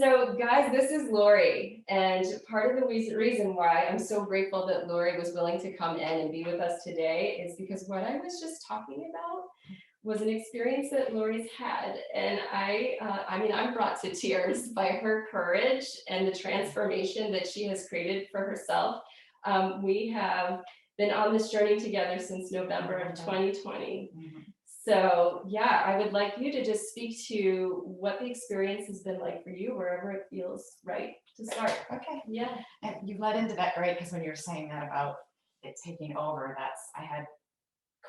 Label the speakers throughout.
Speaker 1: So guys, this is Laurie, and part of the reason why I'm so grateful that Laurie was willing to come in and be with us today is because what I was just talking about was an experience that Laurie's had, and I'm brought to tears by her courage and the transformation that she has created for herself. We have been on this journey together since November of 2020. So yeah, I would like you to just speak to what the experience has been like for you, wherever it feels right to start.
Speaker 2: Okay.
Speaker 1: Yeah.
Speaker 2: And you led into that great, because when you were saying that about it taking over, I had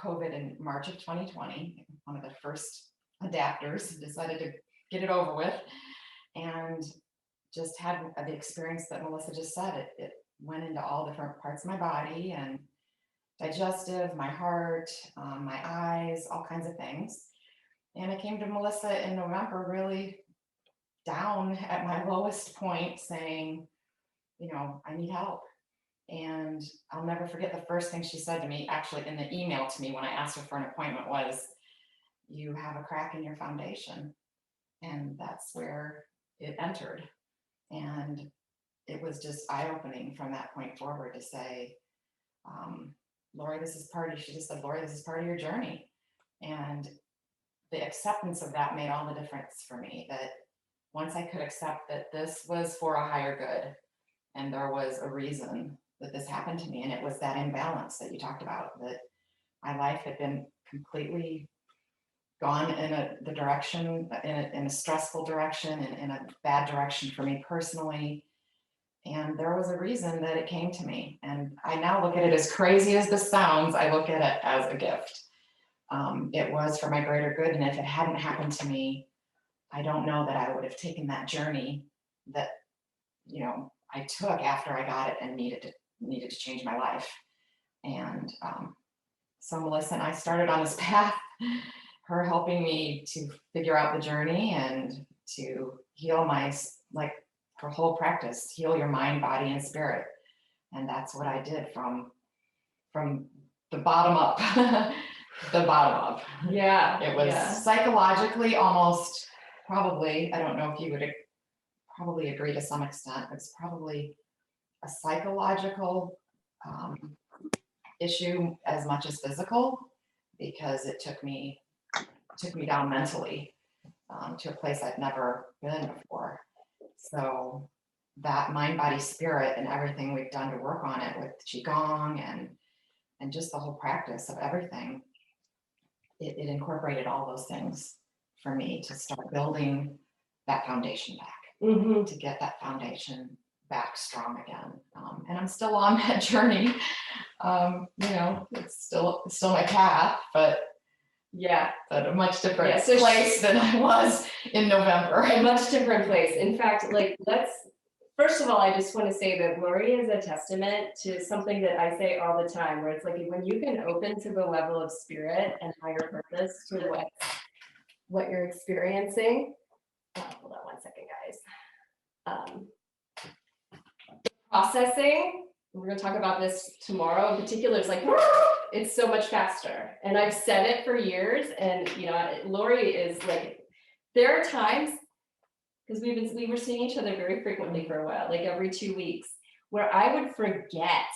Speaker 2: COVID in March of 2020, one of the first adapters, decided to get it over with, and just had the experience that Melissa just said. It went into all different parts of my body, and digestive, my heart, my eyes, all kinds of things. And I came to Melissa in November really down at my lowest point, saying, I need help. And I'll never forget the first thing she said to me, actually in the email to me when I asked her for an appointment, was, "You have a crack in your foundation." And that's where it entered. And it was just eye-opening from that point forward to say, Laurie, she just said, "Laurie, this is part of your journey." And the acceptance of that made all the difference for me, that once I could accept that this was for a higher good and there was a reason that this happened to me, and it was that imbalance that you talked about, that my life had been completely gone in a stressful direction, and in a bad direction for me personally. And there was a reason that it came to me. And I now look at it, as crazy as this sounds, I look at it as a gift. It was for my greater good. And if it hadn't happened to me, I don't know that I would have taken that journey that, I took after I got it and needed to change my life. And so Melissa and I started on this path, her helping me to figure out the journey and to heal her whole practice, heal your mind, body, and spirit. And that's what I did from the bottom up. The bottom up.
Speaker 1: Yeah.
Speaker 2: It was psychologically almost, probably, I don't know if you would probably agree to some extent, it's probably a psychological issue as much as physical, because it took me down mentally to a place I'd never been before. So that mind, body, spirit, and everything we've done to work on it with Qigong and just the whole practice of everything, it incorporated all those things for me to start building that foundation back, to get that foundation back strong again. And I'm still on that journey. It's still my path, but a much different place than I was in November.
Speaker 1: A much different place. In fact, first of all, I just want to say that Laurie is a testament to something that I say all the time, where it's like, when you can open to the level of spirit and higher purpose to what you're experiencing. Hold on one second, guys. Processing, we're going to talk about this tomorrow in particular, it's so much faster. And I've said it for years, and Laurie is like, there are times, because we were seeing each other very frequently for a while, like every 2 weeks, where I would forget,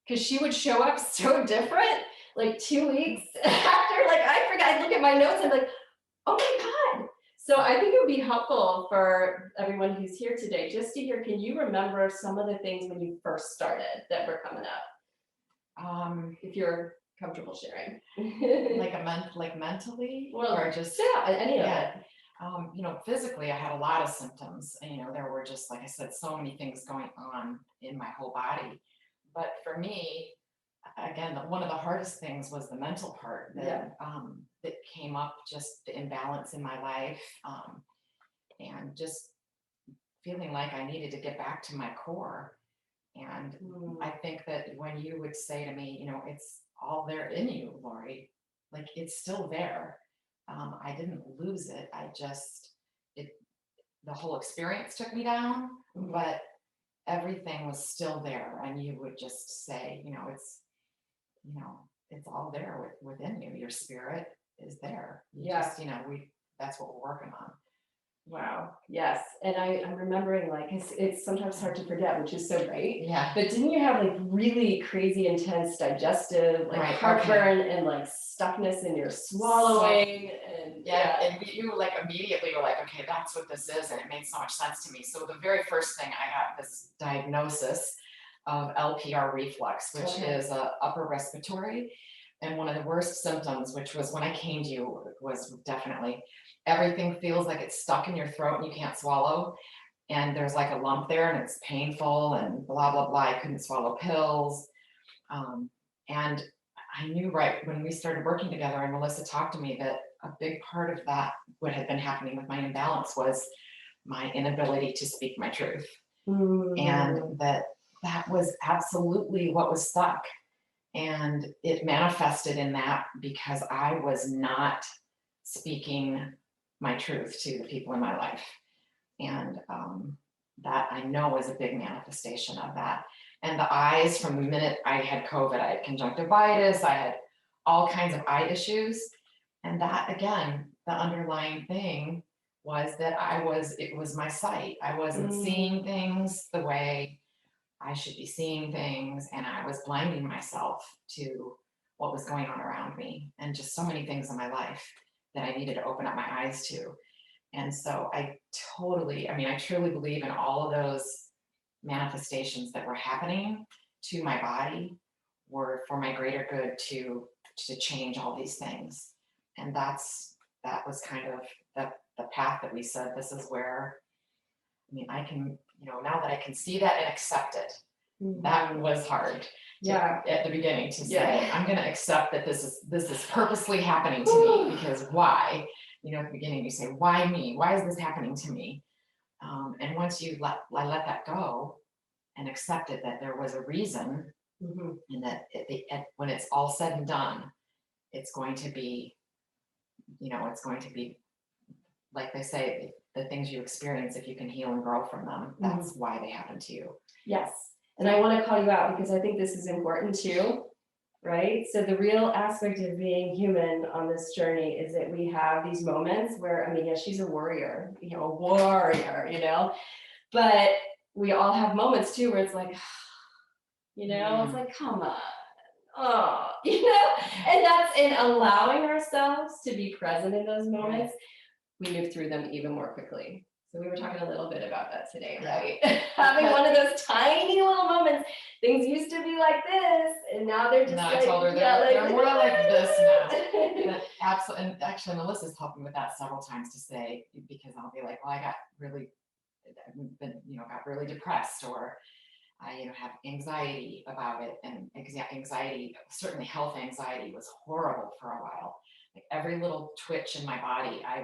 Speaker 1: because she would show up so different, like 2 weeks after, I forgot, I'd look at my notes and like, oh my God. So I think it would be helpful for everyone who's here today, just to hear, can you remember some of the things when you first started that were coming up? If you're comfortable sharing.
Speaker 2: Mentally?
Speaker 1: Well,
Speaker 2: or just
Speaker 1: any of it.
Speaker 2: Physically, I had a lot of symptoms. There were just, like I said, so many things going on in my whole body. But for me, again, one of the hardest things was the mental part that came up, just the imbalance in my life, and just feeling like I needed to get back to my core. And I think that when you would say to me, it's all there in you, Laurie, it's still there. I didn't lose it. The whole experience took me down, but everything was still there. And you would just say, it's all there within you. Your spirit is there. That's what we're working on.
Speaker 1: Wow. Yes. And I'm remembering like it's sometimes hard to forget, which is so great.
Speaker 2: Yeah.
Speaker 1: But didn't you have like really crazy intense digestive, like
Speaker 2: Right,
Speaker 1: heartburn and like stuckness in your swallowing and
Speaker 2: Yeah, and you like immediately were like, okay, that's what this is, and it made so much sense to me. So the very first thing I got this diagnosis of LPR reflux, which
Speaker 1: Okay.
Speaker 2: is a upper respiratory, and one of the worst symptoms, which was when I came to you, was definitely everything feels like it's stuck in your throat and you can't swallow, and there's like a lump there and it's painful and blah blah blah. I couldn't swallow pills, and I knew right when we started working together and Melissa talked to me that a big part of that, what had been happening with my imbalance, was my inability to speak my truth. And that was absolutely what was stuck. And it manifested in that because I was not speaking my truth to the people in my life. And that I know is a big manifestation of that. And the eyes, from the minute I had COVID, I had conjunctivitis, I had all kinds of eye issues. And that, again, the underlying thing was that it was my sight. I wasn't seeing things the way I should be seeing things. And I was blinding myself to what was going on around me and just so many things in my life that I needed to open up my eyes to. And so I truly believe in all of those manifestations that were happening to my body were for my greater good to change all these things. And that was kind of the path that we said, this is where, I can, now that I can see that and accept it, that was hard. At the beginning to say, I'm going to accept that this is purposely happening to me, because why? At the beginning you say, why me? Why is this happening to me? And once you let that go and accept it, that there was a reason, and that when it's all said and done, it's going to be, like they say, the things you experience, if you can heal and grow from them, that's why they happen to you.
Speaker 1: Yes. And I want to call you out because I think this is important too, right? So the real aspect of being human on this journey is that we have these moments where, yeah, she's a warrior, but we all have moments too where it's like, it's like, come on, and that's in allowing ourselves to be present in those moments, we move through them even more quickly. So we were talking a little bit about that today, right? Having one of those tiny little moments. Things used to be like this, and now they're just
Speaker 2: I told her they're more like this now. Absolutely, and actually Melissa's helped me with that several times to say, because I'll be like, well, I got really depressed, or I have anxiety about it, and anxiety, certainly health anxiety, was horrible for a while. Like every little twitch in my body, I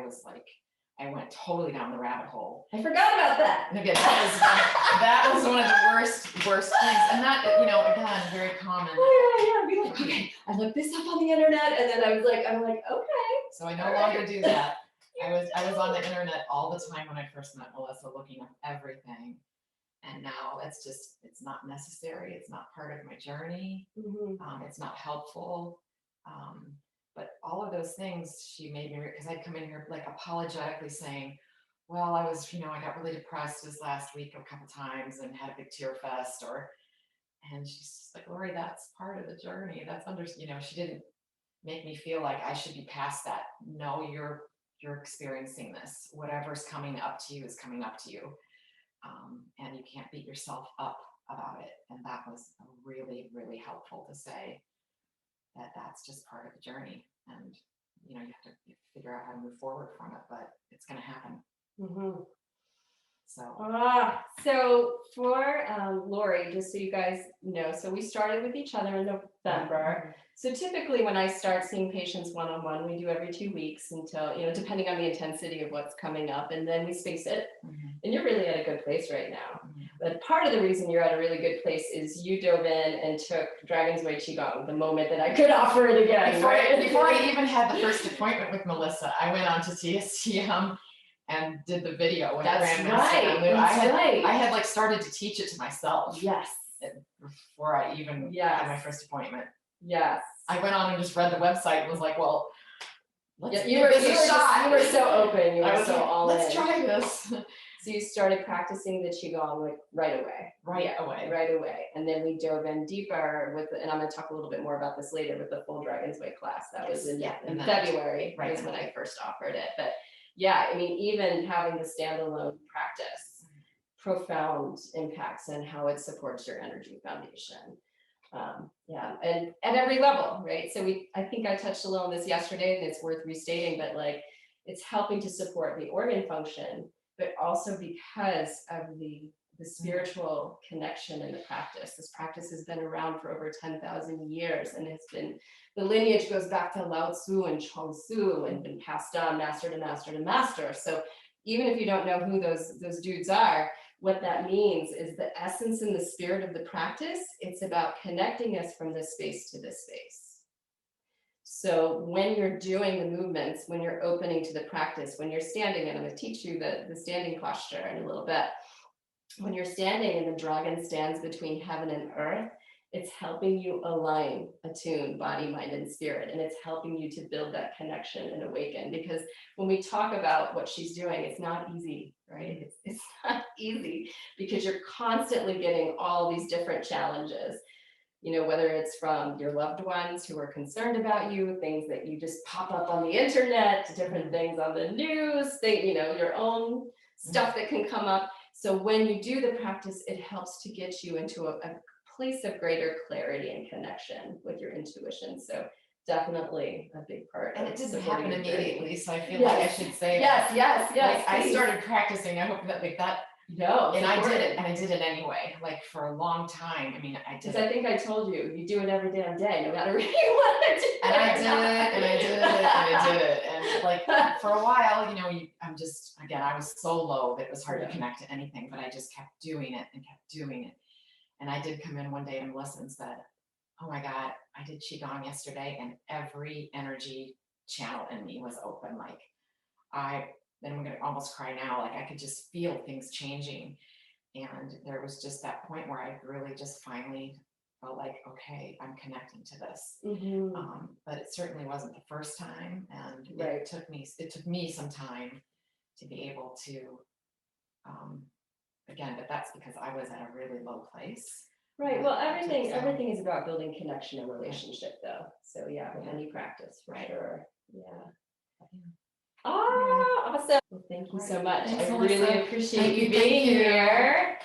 Speaker 2: went totally down the rabbit hole.
Speaker 1: I forgot about that.
Speaker 2: And again, that was one of the worst things. And that, again, very common.
Speaker 1: Oh, yeah. Be like, okay, I looked this up on the internet, and then I'm like, okay.
Speaker 2: So I no longer do that. I was on the internet all the time when I first met Melissa, looking up everything. And now it's not necessary. It's not part of my journey. It's not helpful. But all of those things she made me, because I'd come in here like apologetically saying, well, I got really depressed this last week a couple times and had a big tear fest, and she's just like, Laurie, that's part of the journey. That's she didn't make me feel like I should be past that. No, you're experiencing this. Whatever's coming up to you is coming up to you. And you can't beat yourself up about it. And that was really, really helpful to say that that's just part of the journey. And, you have to figure out how to move forward from it, but it's going to happen.
Speaker 1: So for Laurie, just so you guys know, so we started with each other in November. So typically when I start seeing patients one-on-one, we do every 2 weeks until, depending on the intensity of what's coming up, and then we space it. And you're really at a good place right now. But part of the reason you're at a really good place is you dove in and took Dragon's Way Qigong the moment that I could offer it again.
Speaker 2: Before I even had the first appointment with Melissa, I went on to TSTM and did the video when I had like started to teach it to myself.
Speaker 1: Yes.
Speaker 2: Before I even had my first appointment.
Speaker 1: Yes.
Speaker 2: I went on and just read the website and was like, well,
Speaker 1: Yeah,
Speaker 2: give this a shot.
Speaker 1: you were so open, you
Speaker 2: I
Speaker 1: were
Speaker 2: was
Speaker 1: so
Speaker 2: like,
Speaker 1: all
Speaker 2: let's
Speaker 1: in.
Speaker 2: try this.
Speaker 1: So you started practicing the Qigong like right away.
Speaker 2: Right away.
Speaker 1: Right away. And then we dove in deeper with, and I'm gonna talk a little bit more about this later with the full Dragon's Way class. That was in February,
Speaker 2: right,
Speaker 1: was when I first offered it. But yeah, I mean, even having the standalone practice, profound impacts on how it supports your energy foundation. Yeah, and at every level, right? So I think I touched a little on this yesterday, and it's worth restating, but like, it's helping to support the organ function, but also because of the spiritual connection in the practice. This practice has been around for over 10,000 years, and it's been, the lineage goes back to Lao Tzu and Chuang Tzu and been passed down master to master to master. So even if you don't know who those dudes are, what that means is the essence and the spirit of the practice. It's about connecting us from this space to this space. So when you're doing the movements, when you're opening to the practice, when you're standing, and I'm going to teach you the standing posture in a little bit. When you're standing and the dragon stands between heaven and earth, it's helping you align, attune body, mind, and spirit. And it's helping you to build that connection and awaken. Because when we talk about what she's doing, it's not easy, right? It's not easy because you're constantly getting all these different challenges. You know, whether it's from your loved ones who are concerned about you, things that you just pop up on the internet, different things on the news, your own stuff that can come up. So when you do the practice, it helps to get you into a place of greater clarity and connection with your intuition. So definitely a big part.
Speaker 2: And it didn't happen
Speaker 1: supporting your journey.
Speaker 2: immediately, so I feel like I should say.
Speaker 1: Yes.
Speaker 2: Like, I
Speaker 1: please.
Speaker 2: started practicing. I hope that that.
Speaker 1: No,
Speaker 2: and I did it, and I did it anyway, like for a long time. I mean, I did.
Speaker 1: Because I think I told you, you do it every damn day, no matter what you want to do.
Speaker 2: And I did it, and I did it, and I did it, and like for a while, I'm just, again, I was so low that it was hard to connect to anything, but I just kept doing it and kept doing it. And I did come in one day to Melissa and said, "Oh my God, I did Qigong yesterday, and every energy channel in me was open. Like then I'm gonna almost cry now. Like I could just feel things changing." And there was just that point where I really just finally felt like, okay, I'm connecting to this. But it certainly wasn't the first time, and it took me some time to be able to, again, but that's because I was at a really low place. Right. Well,
Speaker 1: everything is about building connection and relationship, though. So yeah, with any practice, for sure. Yeah. Awesome. Well, thank you so much.
Speaker 2: Thanks,
Speaker 1: I
Speaker 2: Melissa.
Speaker 1: really appreciate you being here.